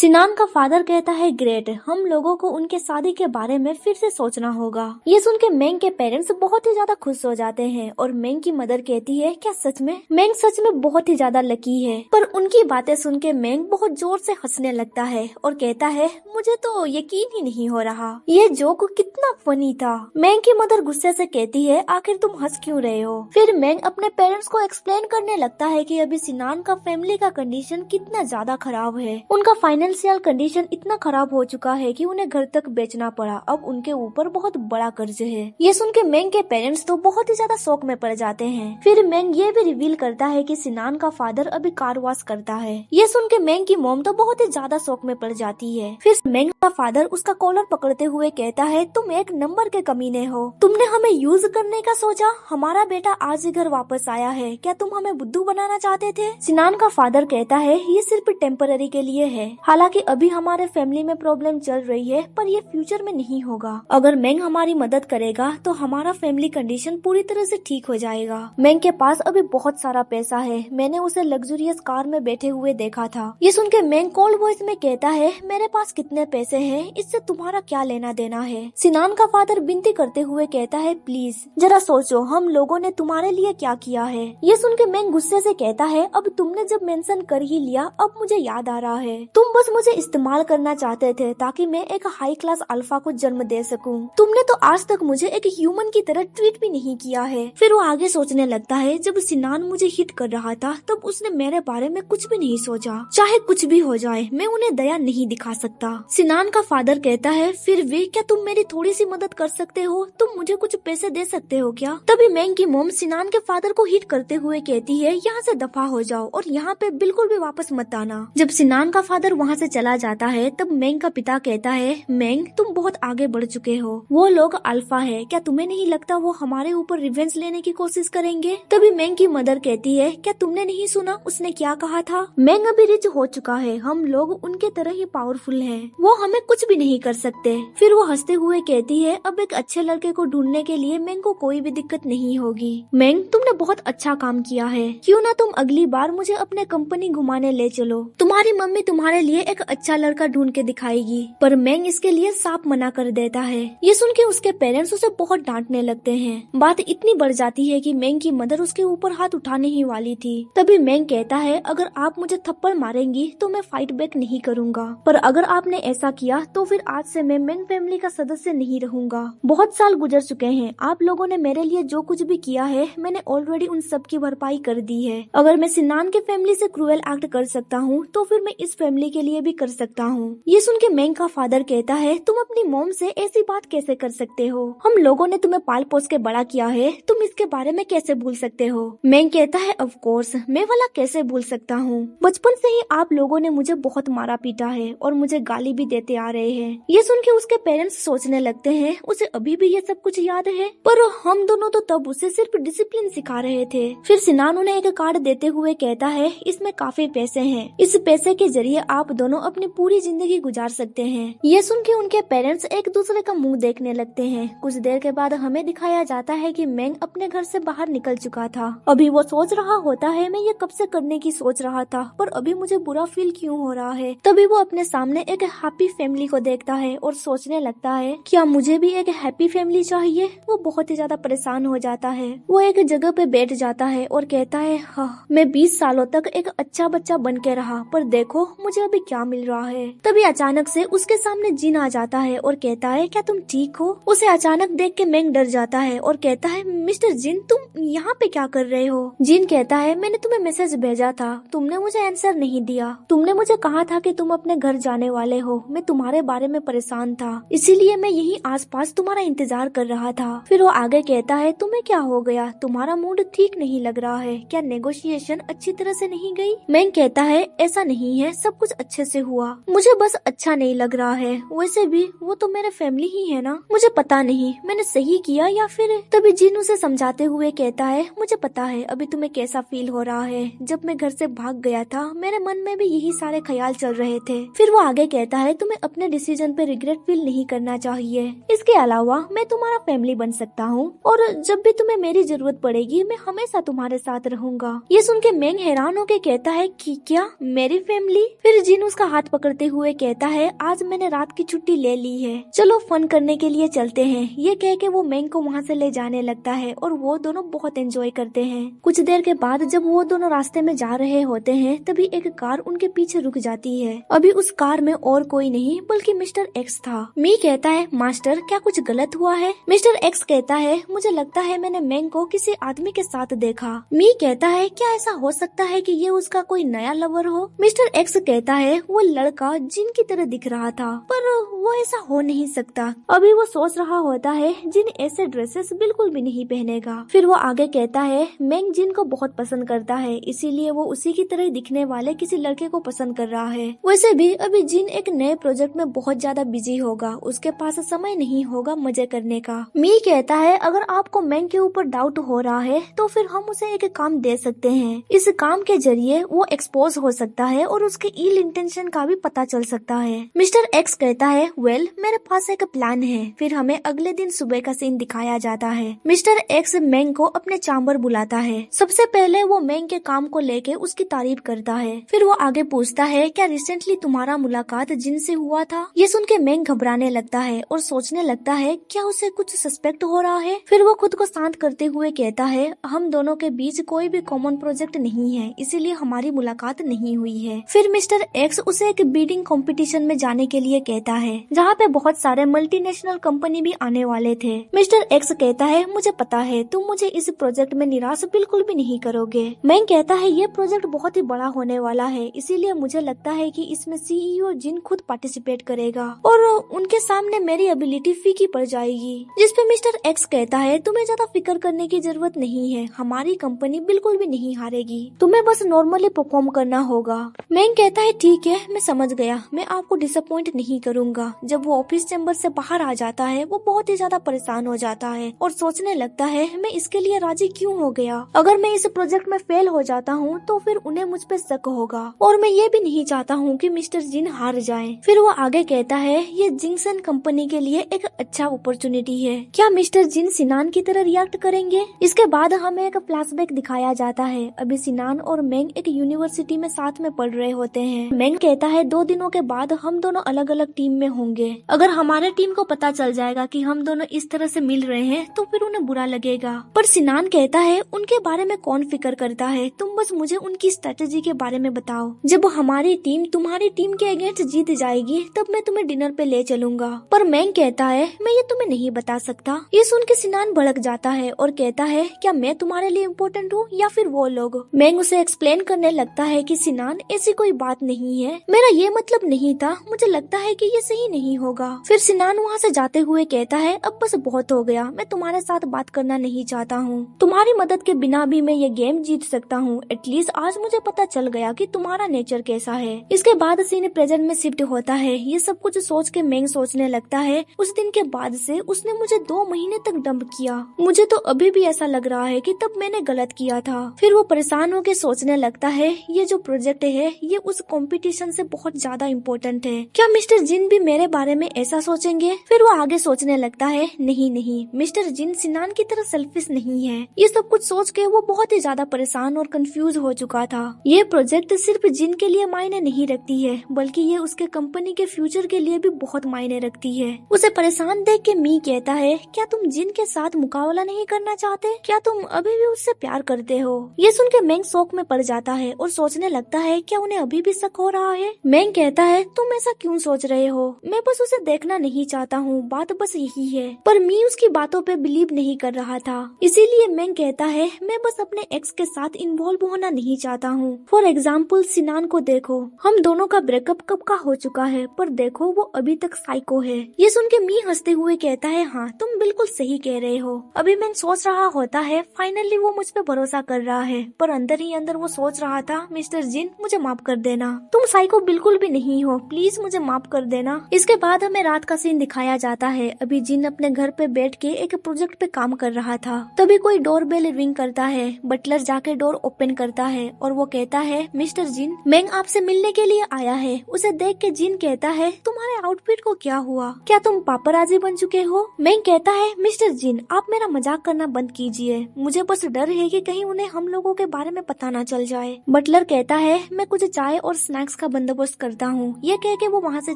सिनान का फादर कहता है ग्रेट, हम लोगों को उनके शादी के बारे में फिर से सोचना होगा। ये सुन के मेंग के पेरेंट्स बहुत ही ज्यादा खुश हो जाते हैं और मेंग की मदर कहती है क्या सच में? मेंग सच में बहुत ही ज्यादा लकी है। पर उनकी बातें सुन के मेंग बहुत जोर से हंसने लगता है और कहता है मुझे तो यकीन ही नहीं हो रहा, ये जोक कितना फनी था। मेंग की मदर गुस्से से कहती है आखिर तुम हंस क्यों रहे हो? फिर मेंग अपने पेरेंट्स को एक्सप्लेन करने लगता है कि अभी सिनान का फैमिली का कंडीशन कितना ज्यादा खराब है। उनका फाइनेंशियल कंडीशन इतना खराब हो चुका है कि उन्हें घर तक बेचना पड़ा। अब उनके ऊपर बहुत बड़ा कर्ज है। ये सुन के मेंग के पेरेंट्स तो बहुत ही ज्यादा शौक में पड़ जाते हैं। फिर मेंग ये भी रिवील करता है कि सिनान का फादर अभी कार वॉश करता है। ये सुन के मेंग की मॉम तो बहुत ही ज्यादा शौक में पड़ जाती है। फिर मेंग का फादर उसका कॉलर पकड़ते हुए कहता है तुम एक नंबर के कमीने हो, तुमने हमें यूज करने का सोचा। हमारा बेटा आज ही घर वापस आया है, क्या तुम हमें बुद्धू बनाना चाहते थे? सिनान का फादर कहता है ये सिर्फ टेम्पररी के लिए है, हालांकि अभी हमारे फैमिली में प्रॉब्लम चल रही है पर ये फ्यूचर में नहीं होगा। अगर मेंग हमारी मदद करेगा तो हमारा फैमिली कंडीशन पूरी तरह से ठीक हो जाएगा। मेंग के पास अभी बहुत सारा पैसा है, मैंने उसे लग्जरियस कार में बैठे हुए देखा था। ये सुन के मेंग कोल्ड वॉइस में कहता है मेरे पास कितने पैसे हैं इससे तुम्हारा क्या लेना देना है? सिनान का फादर विनती करते हुए कहता है प्लीज जरा सोचो हम लोगों ने तुम्हारे लिए क्या किया है। ये सुन के मेंग गुस्से से कहता है अब तुमने जब मेंशन कर ही लिया अब मुझे याद आ रहा है, तुम बस मुझे इस्तेमाल करना चाहते थे ताकि मैं एक हाई क्लास अल्फा को जन्म दे सकूं। तुमने तो आज तक मुझे एक ह्यूमन की तरह ट्रीट भी नहीं किया है। फिर वो आगे सोचने लगता है जब सिनान मुझे हिट कर रहा था तब उसने मेरे बारे में कुछ भी नहीं सोचा, चाहे कुछ भी हो जाए मैं उन्हें दया नहीं दिखा सकता। सिनान का फादर कहता है फिर भी क्या तुम मेरी थोड़ी सी मदद कर सकते हो, तुम मुझे कुछ पैसे दे सकते हो क्या? तभी मेंग की मोम सिनान के फादर को हिट करते हुए कहती है यहाँ से दफा हो जाओ और यहाँ पे बिल्कुल भी वापस मत आना। जब सिनान का फादर वहाँ से चला जाता है तब मेंग का पिता कहता है मेंग तुम बहुत आगे बढ़ चुके हो, वो लोग अल्फा है, क्या तुम्हें नहीं लगता वो हमारे ऊपर रिवेंज लेने की कोशिश करेंगे? तभी मेंग की मदर कहती है क्या तुमने नहीं सुना उसने क्या कहा था? मेंग अभी रिच हो चुका है, हम लोग उनके तरह ही पावरफुल हैं, वो हमें कुछ भी नहीं कर सकते। फिर वो हंसते हुए कहती है अब एक अच्छे लड़के को ढूंढने के लिए मेंग को कोई भी दिक्कत नहीं होगी। मेंग तुमने बहुत अच्छा काम किया है, क्यों ना तुम अगली बार मुझे अपने कंपनी घुमाने ले चलो, तुम्हारी मम्मी तुम्हारे लिए एक अच्छा लड़का ढूंढ के दिखाएगी। पर मेंग इसके लिए साफ मना कर देता है। ये सुन के उसके पेरेंट्स उसे बहुत डांटने लगते हैं। बात इतनी बढ़ जाती है कि मेंग की मदर उसके ऊपर हाथ उठाने ही वाली थी। तभी मेंग कहता है अगर आप मुझे थप्पड़ मारेंगी तो मैं फाइट बैक नहीं करूंगा, पर अगर आपने ऐसा किया तो फिर आज से मैं मेंग फैमिली का सदस्य नहीं रहूंगा। बहुत साल गुजर चुके हैं, आप लोगों ने मेरे लिए जो कुछ भी किया है मैंने ऑलरेडी उन सब की भरपाई कर दी है। अगर मैं सिनान के फैमिली से क्रूएल एक्ट कर सकता हूँ तो फिर मैं इस फैमिली के लिए भी कर सकता हूँ। ये सुन के मेंग का फादर कहता है तुम अपनी मॉम से ऐसी बात कैसे कर सकते हो, हम लोगों ने तुम्हें पाल पोस के बड़ा किया है, तुम इसके बारे में कैसे भूल सकते हो? मेंग कहता है ऑफ कोर्स मैं वाला कैसे भूल सकता हूँ, बचपन से ही आप लोगों ने मुझे बहुत मारा पीटा है और मुझे गाली भी देते आ रहे हैं। ये सुन के उसके पेरेंट्स सोचने लगते हैं उसे अभी भी ये सब कुछ याद है, पर हम दोनों तो तब उसे सिर्फ डिसिप्लिन सिखा रहे थे। फिर सिनान उन्हें एक कार्ड देते हुए कहता है इसमें काफी पैसे हैं, इस पैसे के जरिए आप दोनों अपनी पूरी जिंदगी गुजार सकते हैं। ये सुन के उनके पेरेंट्स एक दूसरे का मुंह देखने लगते हैं। कुछ देर के बाद हमें दिखाया जाता है कि मेंग अपने घर से बाहर निकल चुका था। अभी वो सोच रहा होता है मैं ये कब से करने की सोच रहा था, पर अभी मुझे बुरा फील क्यों हो रहा है। तभी वो अपने सामने एक हैप्पी फैमिली को देखता है और सोचने लगता है क्या मुझे भी एक हैप्पी फैमिली चाहिए। वो बहुत ही ज्यादा परेशान हो जाता है। वो एक जगह पे बैठ जाता है और कहता है हाँ मैं 20 सालों तक एक अच्छा बच्चा बन के रहा, पर देखो मुझे अभी क्या मिल रहा है। तभी अचानक से उसके सामने जिन आ जाता है और कहता है क्या तुम ठीक हो? उसे अचानक देख के मेंग डर जाता है और कहता है मिस्टर जिन तुम यहाँ पे क्या कर रहे हो? जिन कहता है मैंने तुम्हें मैसेज भेजा था, तुमने मुझे आंसर नहीं दिया, तुमने मुझे कहा था कि तुम अपने घर जाने वाले हो, मैं तुम्हारे बारे में परेशान था इसीलिए मैं यही आसपास तुम्हारा इंतजार कर रहा था। फिर वो आगे कहता है तुम्हें क्या हो गया, तुम्हारा मूड ठीक नहीं लग रहा है, क्या नेगोशिएशन अच्छी तरह से नहीं गई? मेंग कहता है ऐसा नहीं है, सब कुछ अच्छे से हुआ, मुझे बस अच्छा नहीं लग रहा है, वैसे भी वो तो मेरे फैमिली ही है ना, मुझे पता नहीं मैंने सही किया या फिर। तभी जिन उसे समझाते हुए कहता है मुझे पता है अभी तुम्हें कैसा फील हो रहा है, जब मैं घर से भाग गया था मेरे मन में भी यही सारे ख्याल चल रहे थे। फिर वो आगे कहता है तुम्हें अपने डिसीजन पे रिग्रेट फील नहीं करना चाहिए, इसके अलावा मैं तुम्हारा फैमिली बन सकता हूँ और जब भी तुम्हें मेरी जरूरत पड़ेगी मैं हमेशा तुम्हारे साथ रहूंगा। ये सुन के मेंग हैरान होके कहता है कि क्या मेरी फैमिली? फिर जिन उसका हाथ पकड़ते हुए कहता है आज मैंने रात की छुट्टी ले ली है, चलो फन करने के लिए चलते हैं। ये कह के वो मैंग को वहाँ से ले जाने लगता है और वो दोनों बहुत एंजॉय करते हैं। कुछ देर के बाद जब वो दोनों रास्ते में जा रहे होते हैं तभी एक कार उनके पीछे रुक जाती है। अभी उस कार में और कोई नहीं बल्कि मिस्टर एक्स था। मी कहता है मास्टर क्या कुछ गलत हुआ है? मिस्टर एक्स कहता है मुझे लगता है मैंने मैंग को किसी आदमी के साथ देखा। मी कहता है क्या ऐसा हो सकता है कि ये उसका कोई नया लवर हो? मिस्टर एक्स कहता है वो लड़का जिन की तरह दिख रहा था पर वो ऐसा हो नहीं सकता। अभी वो सोच रहा होता है जिन ऐसे ड्रेसेस बिल्कुल भी नहीं पहनेगा। फिर वो आगे कहता है मैंग जिन को बहुत पसंद करता है इसीलिए वो उसी की तरह दिखने वाले किसी लड़के को पसंद कर रहा है। वैसे भी अभी जिन एक नए प्रोजेक्ट में बहुत ज्यादा बिजी होगा, उसके पास समय नहीं होगा मजे करने का। मी कहता है अगर आपको मैंग के ऊपर डाउट हो रहा है तो फिर हम उसे एक काम दे सकते हैं। इस काम के जरिए वो एक्सपोज हो सकता है और उसके इल इंटेंशन का भी पता चल सकता है। मिस्टर एक्स कहता है वेल मेरे पास एक प्लान है। फिर हमें अगले दिन सुबह का सीन दिखाया जाता है। मिस्टर एक्स मैंग को अपने चैम्बर बुलाता है। सबसे पहले वो मैंग के काम को लेके उसकी तारीफ करता है। फिर वो आगे पूछता है क्या रिसेंटली तुम्हारा मुलाकात जिन से हुआ था? ये सुन के मैंग घबराने लगता है और सोचने लगता है क्या उसे कुछ सस्पेक्ट हो रहा है। फिर वो खुद को शांत करते हुए कहता है हम दोनों के बीच कोई भी कॉमन प्रोजेक्ट नहीं है इसीलिए हमारी मुलाकात नहीं हुई है। फिर मिस्टर एक्स उसे एक बीडिंग कंपटीशन में जाने के लिए कहता है जहाँ पे बहुत सारे मल्टीनेशनल कंपनी भी आने वाले थे। मिस्टर एक्स कहता है मुझे पता है तुम मुझे इस प्रोजेक्ट में निराश बिल्कुल भी नहीं करोगे। मैंग कहता है ये प्रोजेक्ट बहुत ही बड़ा होने वाला है इसीलिए मुझे लगता है कि इसमें सीईओ जिन खुद पार्टिसिपेट करेगा और उनके सामने मेरी एबिलिटी फीकी पड़ जाएगी। जिसपे मिस्टर एक्स कहता है तुम्हें ज्यादा फिक्र करने की जरूरत नहीं है, हमारी कंपनी बिल्कुल भी नहीं हारेगी, तुम्हें बस नॉर्मली परफॉर्म करना होगा। मैंग कहता है ठीक है मैं समझ गया, मैं आपको डिसअपॉइंट नहीं करूंगा। जब वो ऑफिस चैम्बर से बाहर आ जाता है वो बहुत ही ज्यादा परेशान हो जाता है और सोचने लगता है मैं इसके लिए राजी क्यों हो गया। अगर मैं इस प्रोजेक्ट में फेल हो जाता हूँ तो फिर उन्हें मुझ पे शक होगा और मैं ये भी नहीं चाहता हूँ कि मिस्टर जिन हार जाए। फिर वो आगे कहता है ये जिंक्सन कंपनी के लिए एक अच्छा अपॉर्चुनिटी है, क्या मिस्टर जिन सिनान की तरह रिएक्ट करेंगे? इसके बाद हमें एक फ्लैशबैक दिखाया जाता है। अभी सिनान और मैंग एक यूनिवर्सिटी में साथ में पढ़ रहे होते हैं। मैंग कहता है 2 दिनों के बाद हम दोनों अलग अलग टीम में होंगे। अगर हमारे टीम को पता चल जाएगा कि हम दोनों इस तरह से मिल रहे हैं तो फिर उन्हें बुरा लगेगा। पर सिनान कहता है उनके बारे में कौन फिक्र करता है, तुम बस मुझे उनकी स्ट्रेटेजी के बारे में बताओ। जब हमारी टीम तुम्हारी टीम के अगेंस्ट जीत जाएगी तब मैं तुम्हें डिनर पे ले चलूंगा। पर मैंग कहता है मैं ये तुम्हें नहीं बता सकता। ये सुन के सिनान भड़क जाता है और कहता है क्या मैं तुम्हारे लिए इम्पोर्टेंट हूँ या फिर वो लोग? मैंग उसे एक्सप्लेन करने लगता है कि सिनान ऐसी कोई बात नहीं है, मेरा ये मतलब नहीं था, मुझे लगता है कि ये सही नहीं होगा। फिर सिनान वहाँ से जाते हुए कहता है अब बस बहुत हो गया, मैं तुम्हारे साथ बात करना नहीं चाहता हूँ, तुम्हारी मदद के बिना भी मैं ये गेम जीत सकता हूँ। एटलीस्ट आज मुझे पता चल गया कि तुम्हारा नेचर कैसा है। इसके बाद सीन प्रेजेंट में शिफ्ट होता है। ये सब कुछ सोच के मैंग सोचने लगता है उस दिन के बाद से उसने मुझे 2 महीने तक डंप किया, मुझे तो अभी भी ऐसा लग रहा है कि तब मैंने गलत किया था। फिर वो परेशान होकर सोचने लगता है ये जो प्रोजेक्ट है ये उस कंपटीशन से बहुत ज्यादा इम्पोर्टेंट है, क्या मिस्टर जिन भी मेरे बारे में ऐसा सोचेंगे? फिर वो आगे सोचने लगता है नहीं, मिस्टर जिन सिनान की तरह सेल्फिश नहीं है। ये सब कुछ सोच के वो बहुत ही ज्यादा परेशान और कंफ्यूज हो चुका था। ये प्रोजेक्ट सिर्फ जिन के लिए मायने नहीं रखती है बल्कि ये उसके कंपनी के फ्यूचर के लिए भी बहुत मायने रखती है। उसे परेशान देख के मी कहता है क्या तुम जिन के साथ मुकाबला नहीं करना चाहते? क्या तुम अभी भी उससे प्यार करते हो? ये सुन के मैंग शौक में पड़ जाता है और सोचने लगता है क्या उन्हें अभी भी शक हो रहा है। मैंग कहता है तुम ऐसा क्यों सोच रहे हो, मैं बस उसे देखना नहीं चाहता हूँ, बात बस यही है। पर मी उसकी बातों पे बिलीव नहीं कर रहा था, इसीलिए मैंग कहता है मैं बस अपने एक्स के साथ इन्वॉल्व होना नहीं चाहता हूँ। फॉर एग्जाम्पल सिनान को देखो, हम दोनों का ब्रेकअप कब का हो चुका है पर देखो वो अभी तक साइको है। ये सुन के मी हंसते हुए कहता है हाँ तुम बिल्कुल सही कह रहे हो। अभी मैं सोच रहा होता है फाइनली वो मुझ पे भरोसा कर रहा है, पर अंदर ही अंदर वो सोच रहा था मिस्टर जिन मुझे माफ कर देना, तुम साइको बिल्कुल भी नहीं हो, प्लीज मुझे माफ कर देना। इसके बाद हमें रात का सीन दिखाया जाता है। अभी जिन अपने घर पे बैठ के एक प्रोजेक्ट पे काम कर रहा था, तभी कोई डोर बेल रिंग करता है। बटलर जाके डोर ओपन करता है और वो कहता है मिस्टर जिन मैंग आपसे मिलने के लिए आया है। उसे देख के जिन कहता है तुम्हारे आउटफिट को क्या हुआ? क्या तुम पापराजी बन चुके हो? मैंग कहता है मिस्टर जिन, आप मेरा मजाक करना बंद कीजिए, मुझे बस डर है कि कहीं उन्हें हम लोगों के बारे में पता न चल जाए। बटलर कहता है मैं कुछ चाय और स्नैक्स का बंदोबस्त करता हूँ। ये कह के वो वहाँ से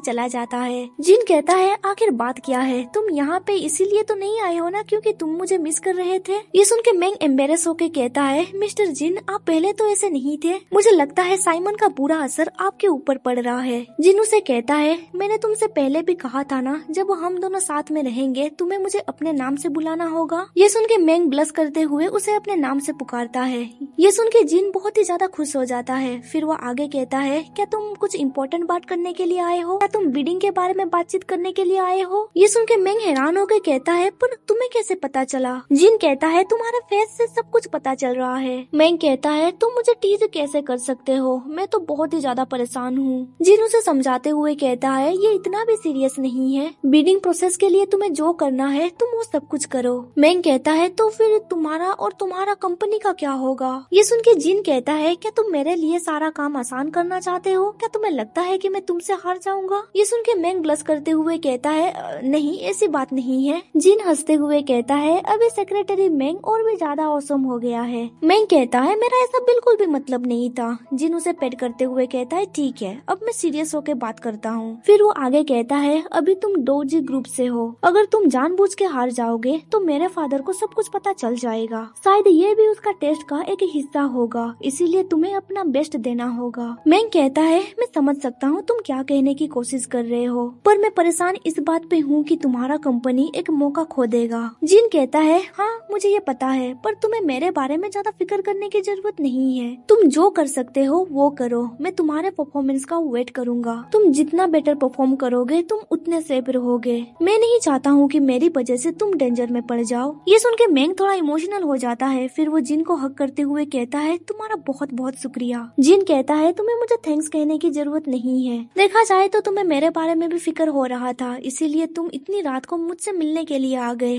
चला जाता है। जिन कहता है आखिर बात क्या है, तुम यहाँ पे इसीलिए तो नहीं आए हो ना क्योंकि तुम मुझे मिस कर रहे थे? ये सुन के मैंग एम्बेरस होके कहता है मिस्टर जिन, आप पहले तो ऐसे नहीं थे, मुझे लगता है साइमन का बुरा असर आपके ऊपर पड़ रहा है। जिन उसे कहता है मैंने तुमसे पहले भी कहा था ना, जब हम दोनों साथ में रहेंगे तुम्हें मुझे अपने नाम से बुलाना होगा। ये सुन के मैंग ब्लश करते हुए उसे अपने नाम से पुकारता है। ये सुन के जिन बहुत ही ज्यादा खुश हो जाता है। फिर वो आगे कहता है क्या तुम कुछ इम्पोर्टेंट बात करने के लिए आए हो? क्या तुम बिडिंग के बारे में बातचीत करने के लिए आए हो? ये सुन के मैंग हैरान होकर कहता है पर तुम्हें कैसे पता चला? जिन कहता है तुम्हारे फेस से सब कुछ पता चल रहा है। मैंग कहता है तुम मुझे टीज कैसे कर सकते हो, मैं तो बहुत ही ज्यादा परेशान हूँ। जिन उसे समझाते हुए कहता है ये इतना भी सीरियस नहीं है, बिडिंग प्रोसेस के लिए तुम्हें जो करना है तुम वो सब कुछ करो। मैंग कहता है तो फिर तुम्हारा और तुम्हारा कंपनी का क्या होगा? ये सुन के जिन कहता है क्या तुम मेरे लिए सारा काम आसान करना चाहते हो? क्या तुम्हें लगता है कि मैं तुमसे हार जाऊंगा? ये सुन के मैंग ब्लश करते हुए कहता है नहीं ऐसी बात नहीं है। जिन हंसते हुए कहता है अभी सेक्रेटरी मैंग और भी ज्यादा औसम हो गया है। मैंग कहता है मेरा ऐसा बिल्कुल भी मतलब नहीं था। जिन उसे पेट करते हुए कहता है ठीक है अब मैं सीरियस होके बात करता हूँ। फिर वो आगे कहता है अभी तुम डोजी ग्रुप से हो, अगर तुम जानबूझ के हार जाओगे तो मेरे फादर को सब कुछ पता चल जाएगा, शायद ये भी उसका टेस्ट का एक हिस्सा होगा, इसीलिए तुम्हें अपना बेस्ट देना होगा। मैंग कहता है मैं समझ सकता हूँ तुम क्या कहने की कोशिश कर रहे हो, पर मैं परेशान इस बात पे हूँ कि तुम्हारा कंपनी एक मौका खो देगा। जिन कहता है हाँ मुझे ये पता है, पर तुम्हें मेरे बारे में ज्यादा फिक्र करने की जरूरत नहीं है, तुम जो कर सकते हो वो करो, मैं तुम्हारे परफॉर्मेंस का वेट करूंगा, तुम जितना बेटर परफॉर्म करोगे तुम उतने सेफ रहोगे, मैं नहीं चाहता हूँ कि मेरी वजह से तुम डेंजर में पड़ जाओ। ये सुन के मैंग थोड़ा इमोशनल हो जाता है। फिर वो जिन को हक करते हुए कहता है तुम्हारा बहुत बहुत शुक्रिया। जिन कहता है तुम्हें मुझे थैंक्स कहने की जरूरत नहीं है, देखा जाए तो तुम्हें मेरे बारे में भी फिक्र हो रहा था, इसीलिए तुम इतनी रात को मुझसे मिलने के लिए आ गए।